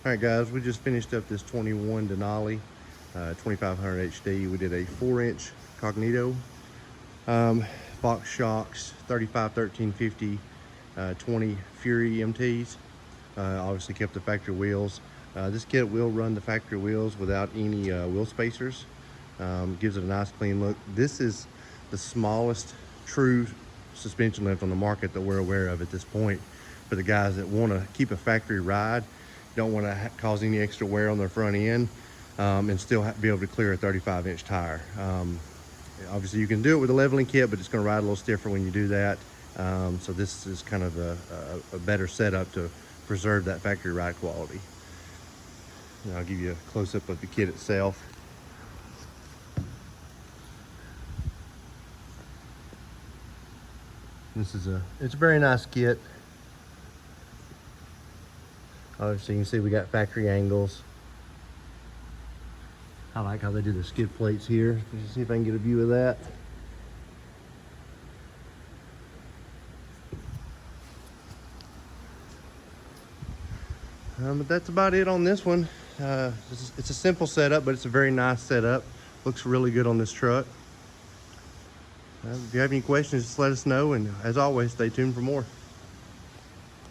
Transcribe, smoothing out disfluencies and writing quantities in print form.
All right, guys, we just finished up this 21 Denali 2500 HD. We did a 4-inch cognito, box shocks, 35 1350 20 Fury MTs. Obviously kept the factory wheels. This kit will run the factory wheels without any wheel spacers. Gives it a nice clean look. This is the smallest true suspension lift on the market that we're aware of at this point, for the guys that want to keep a factory ride, don't want to cause any extra wear on their front end, and still be able to clear a 35-inch tire. Obviously you can do it with a leveling kit, but it's going to ride a little stiffer when you do that. So this is kind of a better setup to preserve that factory ride quality. And I'll give you a close-up of the kit itself. It's a very nice kit. Obviously you can see we got factory angles. I like how they do the skid plates here. Let's see if I can get a view of that. But that's about it on this one. It's a simple setup, but it's a very nice setup. Looks really good on this truck. If you have any questions, just let us know. And as always, stay tuned for more.